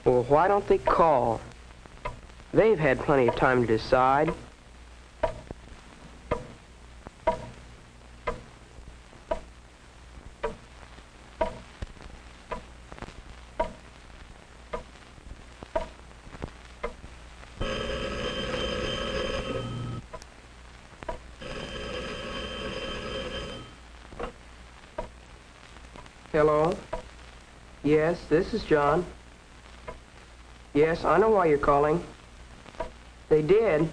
Well, why don't they call? They've had plenty of time to decide. Hello? Yes, this is John. Yes, I know why you're calling. They did?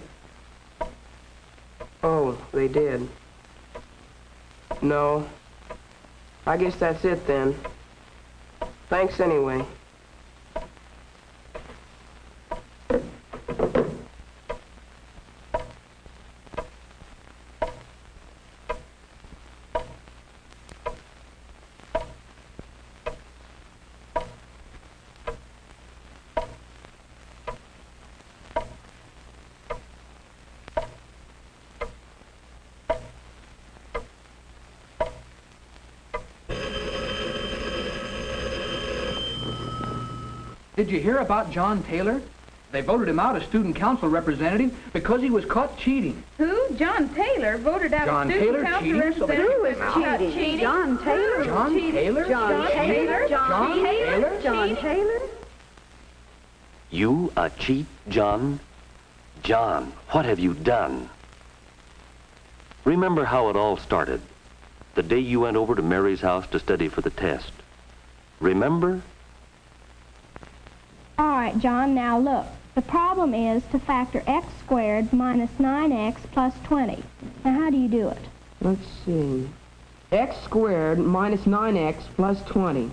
Oh, they did. No. I guess that's it then. Thanks anyway. Did you hear about John Taylor? They voted him out as student council representative because he was caught cheating. Who? John Taylor voted out John a student Taylor council cheating? representative. Who is cheating? John Taylor. John Taylor? John Taylor. John Taylor? John Taylor. You a cheat, John? John, what have you done? Remember how it all started, the day you went over to Mary's house to study for the test. Remember? All right, John, now look. The problem is to factor x squared minus 9x plus 20. Now, how do you do it? Let's see. X squared minus 9x plus 20.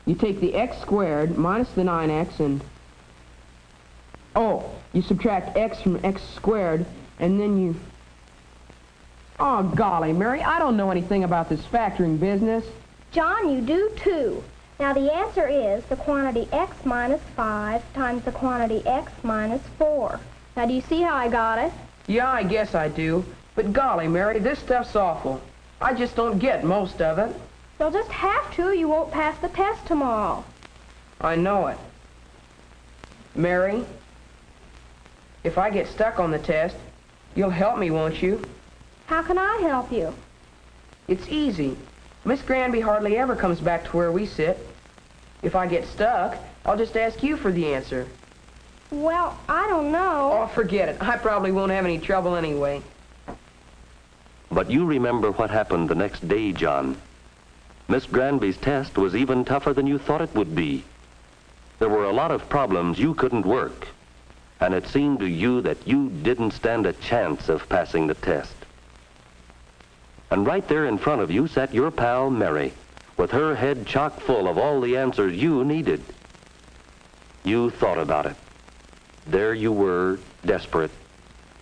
You take the x squared minus the 9x and... Oh, you subtract x from x squared, and then you... Oh, golly, Mary, I don't know anything about this factoring business. John, you do too. Now, the answer is the quantity x minus 5 times the quantity x minus 4. Now, do you see how I got it? Yeah, I guess I do. But golly, Mary, this stuff's awful. I just don't get most of it. You'll just have to. You won't pass the test tomorrow. I know it. Mary, if I get stuck on the test, you'll help me, won't you? How can I help you? It's easy. Miss Granby hardly ever comes back to where we sit. If I get stuck, I'll just ask you for the answer. Well, I don't know. Oh, forget it. I probably won't have any trouble anyway. But you remember what happened the next day, John. Miss Granby's test was even tougher than you thought it would be. There were a lot of problems you couldn't work, and it seemed to you that you didn't stand a chance of passing the test. And right there in front of you sat your pal Mary, with her head chock full of all the answers you needed. You thought about it. There you were, desperate,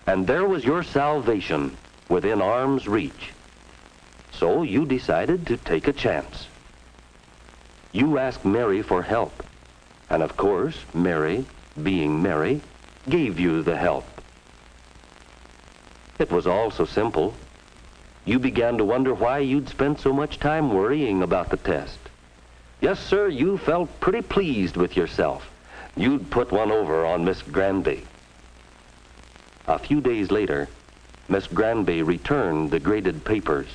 and there was your salvation within arm's reach. So you decided to take a chance. You asked Mary for help, and of course, Mary, being Mary, gave you the help. It was all so simple. You began to wonder why you'd spent so much time worrying about the test. Yes, sir, you felt pretty pleased with yourself. You'd put one over on Miss Granby. A few days later, Miss Granby returned the graded papers.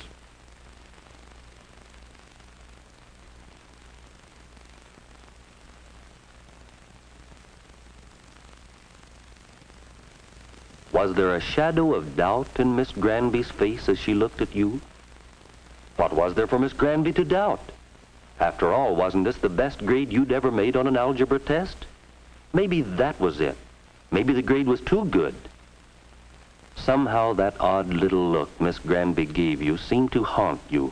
Was there a shadow of doubt in Miss Granby's face as she looked at you? What was there for Miss Granby to doubt? After all, wasn't this the best grade you'd ever made on an algebra test? Maybe that was it. Maybe the grade was too good. Somehow that odd little look Miss Granby gave you seemed to haunt you.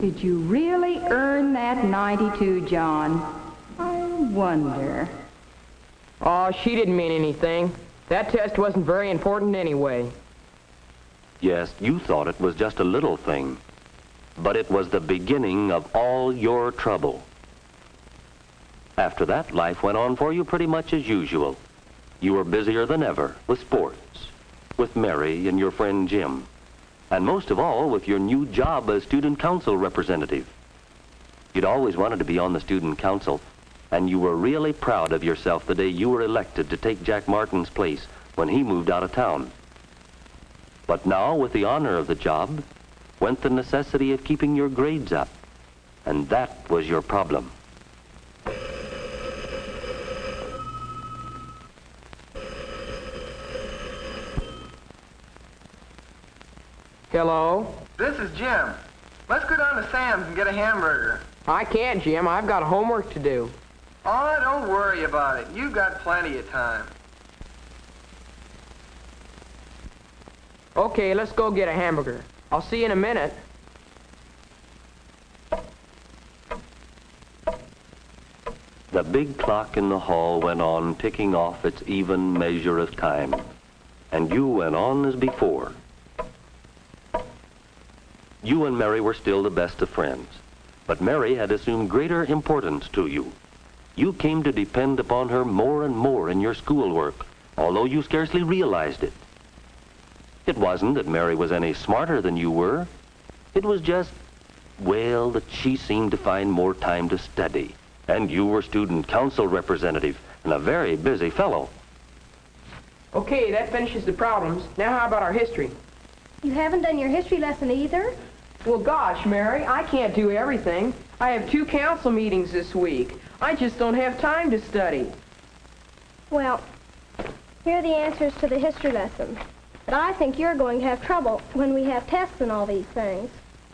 Did you really earn that 92, John? I wonder. Oh, she didn't mean anything. That test wasn't very important anyway. Yes, you thought it was just a little thing, but it was the beginning of all your trouble. After that, life went on for you pretty much as usual. You were busier than ever with sports, with Mary and your friend Jim, and most of all with your new job as student council representative. You'd always wanted to be on the student council, and you were really proud of yourself the day you were elected to take Jack Martin's place when he moved out of town. But now, with the honor of the job, went the necessity of keeping your grades up, and that was your problem. Hello? This is Jim. Let's go down to Sam's and get a hamburger. I can't, Jim. I've got homework to do. Oh, don't worry about it. You've got plenty of time. Okay, let's go get a hamburger. I'll see you in a minute. The big clock in the hall went on ticking off its even measure of time, and you went on as before. You and Mary were still the best of friends, but Mary had assumed greater importance to you. You came to depend upon her more and more in your schoolwork, although you scarcely realized it. It wasn't that Mary was any smarter than you were. It was just, well, that she seemed to find more time to study, and you were student council representative and a very busy fellow. Okay, that finishes the problems. Now how about our history? You haven't done your history lesson either? Well, gosh, Mary, I can't do everything. I have 2 council meetings this week. I just don't have time to study. Well, here are the answers to the history lesson. But I think you're going to have trouble when we have tests and all these things.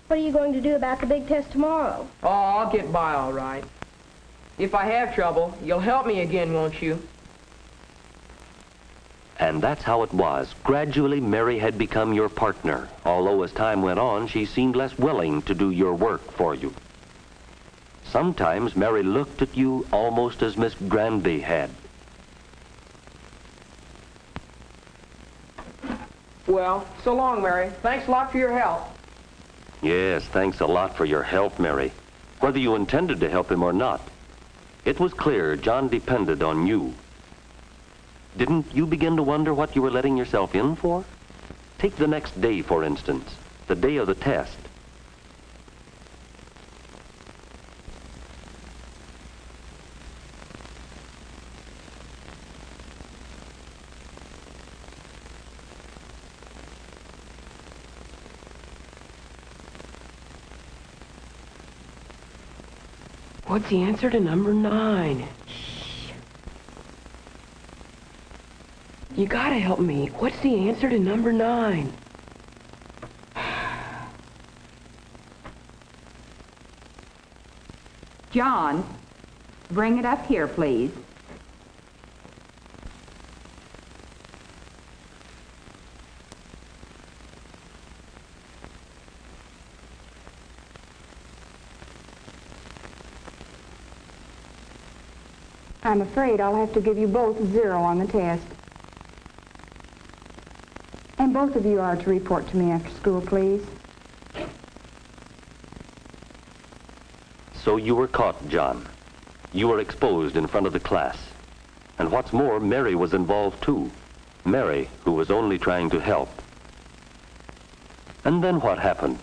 What are you going to do about the big test tomorrow? Oh, I'll get by all right. If I have trouble, you'll help me again, won't you? And that's how it was. Gradually, Mary had become your partner, although as time went on, she seemed less willing to do your work for you. Sometimes Mary looked at you almost as Miss Granby had. Well, so long, Mary. Thanks a lot for your help. Yes, thanks a lot for your help, Mary. Whether you intended to help him or not, it was clear John depended on you. Didn't you begin to wonder what you were letting yourself in for? Take the next day, for instance, the day of the test. What's the answer to number 9? You gotta help me. What's the answer to number 9? John, bring it up here, please. I'm afraid I'll have to give you both 0 on the test. And both of you are to report to me after school, please. So you were caught, John. You were exposed in front of the class. And what's more, Mary was involved too. Mary, who was only trying to help. And then what happened?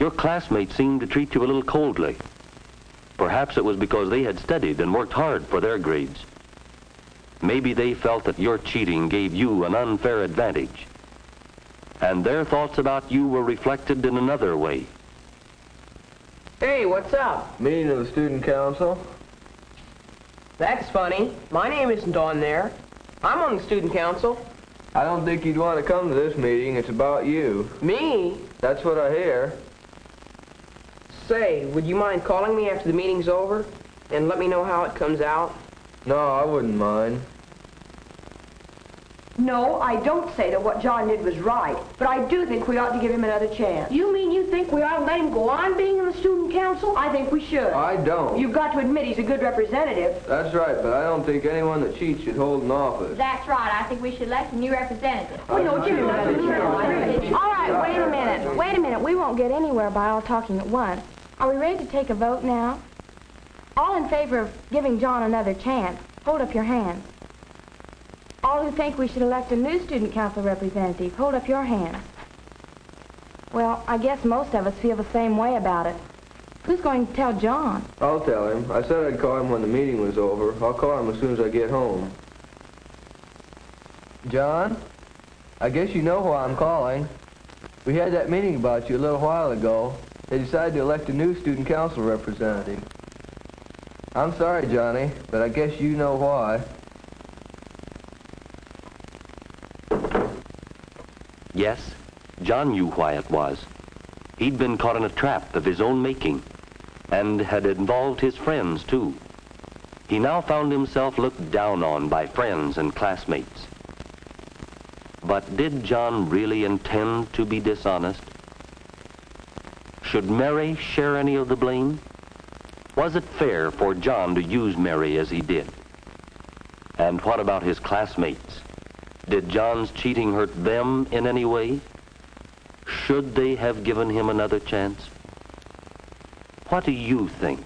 Your classmates seemed to treat you a little coldly. Perhaps it was because they had studied and worked hard for their grades. Maybe they felt that your cheating gave you an unfair advantage. And their thoughts about you were reflected in another way. Hey, what's up? Meeting of the student council. That's funny. My name isn't on there. I'm on the student council. I don't think you'd want to come to this meeting. It's about you. Me? That's what I hear. Say, would you mind calling me after the meeting's over and let me know how it comes out? No, I wouldn't mind. No, I don't say that what John did was right, but I do think we ought to give him another chance. You mean you think we ought to let him go on being in the student council? I think we should. I don't. You've got to admit he's a good representative. That's right, but I don't think anyone that cheats should hold an office. That's right. I think we should elect a new representative. Well, no, give him another chance. All right, wait a minute. Wait a minute. We won't get anywhere by all talking at once. Are we ready to take a vote now? All in favor of giving John another chance, hold up your hands. All who think we should elect a new student council representative, hold up your hands. Well, I guess most of us feel the same way about it. Who's going to tell John? I'll tell him. I said I'd call him when the meeting was over. I'll call him as soon as I get home. John, I guess you know why I'm calling. We had that meeting about you a little while ago. They decided to elect a new student council representative. I'm sorry, Johnny, but I guess you know why. Yes, John knew why it was. He'd been caught in a trap of his own making, and had involved his friends, too. He now found himself looked down on by friends and classmates. But did John really intend to be dishonest? Should Mary share any of the blame? Was it fair for John to use Mary as he did? And what about his classmates? Did John's cheating hurt them in any way? Should they have given him another chance? What do you think?